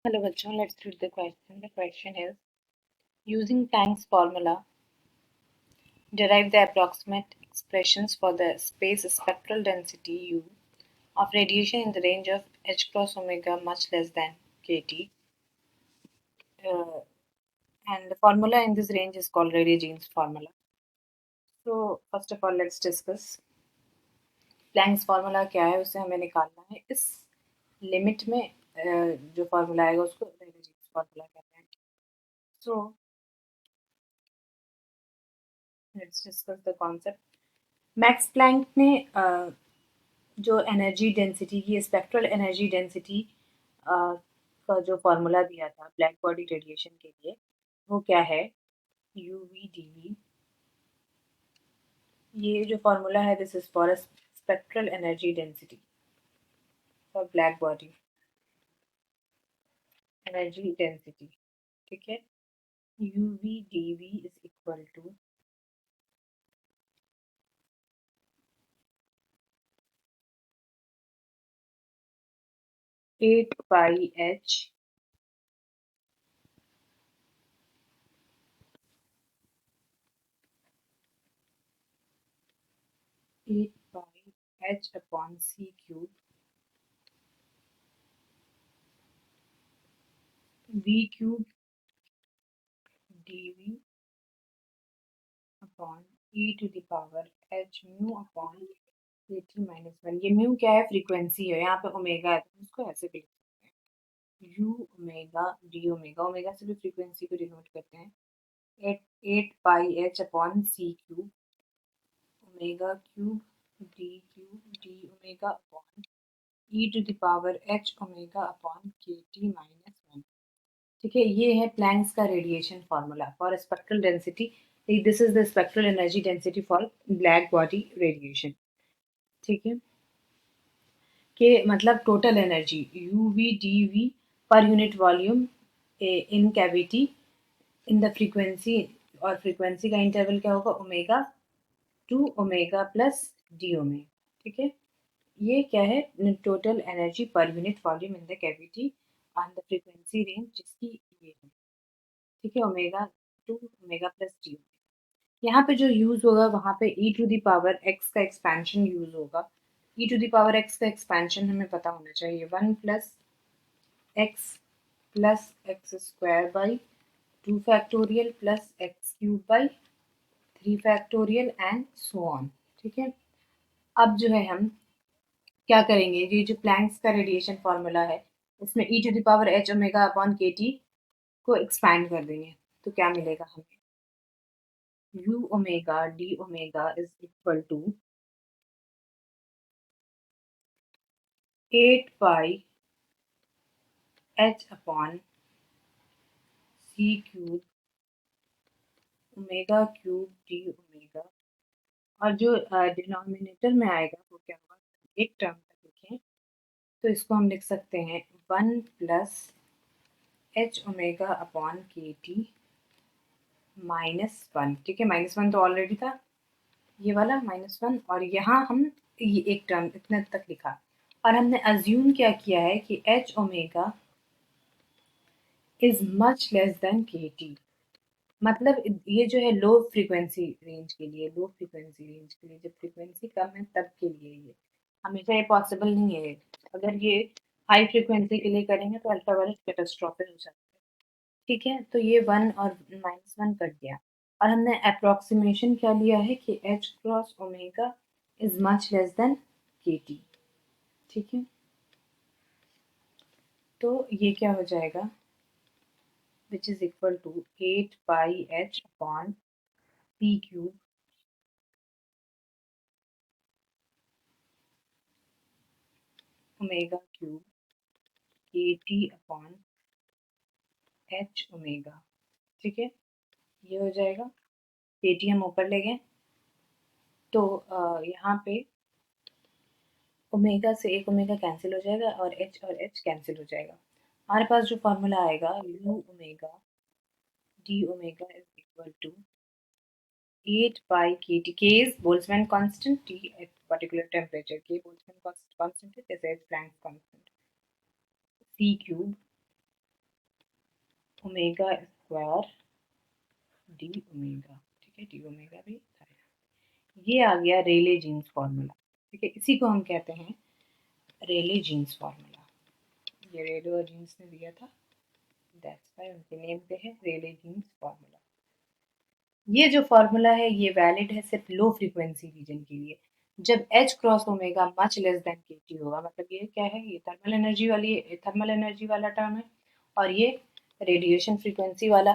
Hello, bachon. Let's read the question. The question is, using Planck's formula, derive the approximate expressions for the space spectral density U of radiation in the range of h cross omega much less than kT. Uh, and the formula in this range is called Rayleigh-Jeans formula. So, first of all, let's discuss Planck's formula क्या है, उसे हमें निकालना है. इस limit में जो formula आएगा उसको रेले-जीन्स फार्मूला कहते हैं. So let's discuss the concept. Max Planck ने जो एनर्जी डेंसिटी की स्पेक्ट्रल एनर्जी डेंसिटी का जो फार्मूला दिया था ब्लैक बॉडी रेडिएशन के लिए, वो क्या है, यू वी डी वी. ये जो फार्मूला है, this is for spectral energy density for black body energy density. ठीक है, U V D V is equal to 8 pi H 8 pi H upon C cube V cube D V upon E to the power H mu upon के T minus one. ये mu क्या है, frequency है. यहाँ पे omega है तो इसको ऐसे भी लिख सकते हैं, U omega D omega. Omega से भी फ्रीक्वेंसी को डिनोट करते हैं. 8 pi H upon C cube omega cube d omega upon E to the power h omega upon के टी माइनस वन. ठीक है, ये है प्लैंक्स का radiation formula for spectral density. This is the spectral energy density for black body radiation. ठीक है, कि मतलब total energy U V D V पर unit volume in cavity in the frequency. और फ्रीक्वेंसी का इंटरवल क्या होगा, omega to omega plus D omega. ठीक है, ये क्या है, total energy per unit volume in the cavity on the frequency range जिसकी ये है. ठीक है, omega to omega plus D. यहाँ पे जो यूज होगा वहाँ पे E to the power X का एक्सपेंशन यूज होगा. E to the power X का एक्सपेंशन हमें पता होना चाहिए, 1 plus x square by 2 factorial plus x cube by 3 factorial and so on. ठीक है, अब जो है हम क्या करेंगे, ये जो प्लैंक्स का रेडिएशन फार्मूला है इसमें e to the power h omega upon के टी को एक्सपैंड कर देंगे. तो क्या मिलेगा हमें, u omega d omega is equal to 8 pi h upon c cube omega cube d omega. और जो डिनोमिनेटर में आएगा वो क्या होगा, एक टर्म तक लिखें तो इसको हम लिख सकते हैं 1 प्लस h ओमेगा अपॉन के टी -1. ठीक है, -1 तो ऑलरेडी था, ये वाला -1. और यहाँ हम ये एक टर्म इतना तक लिखा. और हमने अज्यूम क्या किया है कि h omega is much less than के टी. मतलब ये जो है लो फ्रीक्वेंसी रेंज के लिए, जब फ्रीक्वेंसी कम है तब के लिए, ये हमेशा ये पॉसिबल नहीं है. अगर ये हाई फ्रीक्वेंसी के लिए करेंगे तो अल्ट्रावायलेट कैटास्ट्रॉफिक हो सकता है. ठीक है, तो ये 1 और -1 कट गया. और हमने अप्रोक्सीमेशन क्या लिया है कि h cross omega is much less than के टी. ठीक है, तो ये क्या हो जाएगा, which is equal to 8 pi h upon p cube omega cube के टी अपॉन एच ओमेगा. ठीक है, ये हो जाएगा. के टी हम ऊपर ले गए तो यहाँ पे ओमेगा से एक ओमेगा कैंसिल हो जाएगा और एच कैंसिल हो जाएगा. हमारे पास जो फॉर्मूला आएगा U omega D omega is equal to 8 pi kt. K is Boltzmann constant. T at particular temperature. K Boltzmann constant है, जैसे Planck constant. C cube omega square D omega, ठीक है, D omega भी था। ये आ गया रेले jeans formula, ठीक है, इसी को हम कहते हैं रेले जीन्स फॉर्मूला। ये रेले और जीन्स ने दिया था, दैट्स व्हाई उनके नेम पे है रेले जीन्स फॉर्मूला। ये जो फॉर्मूला है ये वैलिड है सिर्फ लो फ्रीक्वेंसी रीजन के लिए। जब H cross omega much less than KT होगा, मतलब ये क्या है, ये थर्मल एनर्जी वाला टर्म है, और ये रेडिएशन फ्रीक्वेंसी वाला।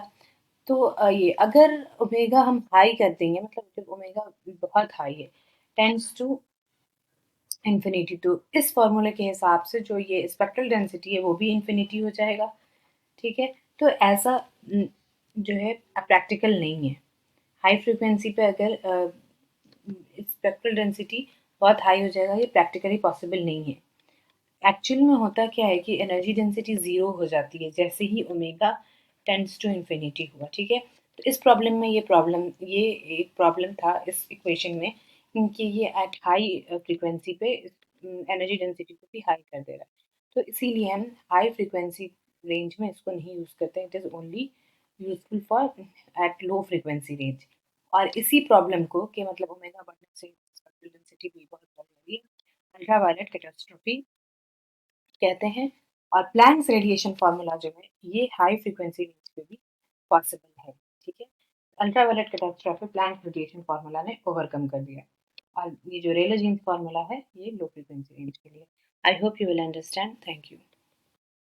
तो ये अगर ओमेगा हम हाई कर देंगे, मतलब जब ओमेगा बहुत हाई है, टेंड्स टू इन्फिनिटी, तो इस फॉर्मूले के हिसाब से जो ये स्पेक्ट्रल डेंसिटी है वो भी इन्फिनिटी हो जाएगा, ठीक है। तो ऐसा जो है प्रैक्टिकल नहीं है। हाई फ्रिक्वेंसी पे अगर स्पेक्ट्रल डेंसिटी बहुत हाई हो जाएगा, ये प्रैक्टिकली पॉसिबल नहीं है। एक्चुअल में होता क्या है कि एनर्जी डेंसिटी ज़ीरो हो जाती है जैसे ही ओमेगा टेंड्स टू इन्फिनिटी हुआ, ठीक है। तो इस प्रॉब्लम में ये एक प्रॉब्लम था इस इक्वेशन में, क्योंकि ये एट हाई फ्रीक्वेंसी पे एनर्जी डेंसिटी को भी हाई कर दे रहा है। तो इसीलिए हम हाई फ्रीक्वेंसी रेंज में इसको नहीं यूज़ करते, it is only useful for at low frequency range. और इसी प्रॉब्लम को कि मतलब ओमेगा बढ़ने से स्पेक्ट्रल डेंसिटी भी बहुत बढ़ रही है, अल्ट्रावायलेट कैटास्ट्रोफी कहते हैं। और प्लैंक्स रेडिएशन फार्मूला जो है ये हाई फ्रीक्वेंसी रेंज पे भी पॉसिबल है, ठीक है। Ultraviolet catastrophe Planck's radiation formula ने ओवरकम कर दिया, और ये जो रेले जीन्स फार्मूला है ये लो फ्रीक्वेंसी रेंज के लिए। I hope you will understand, thank you.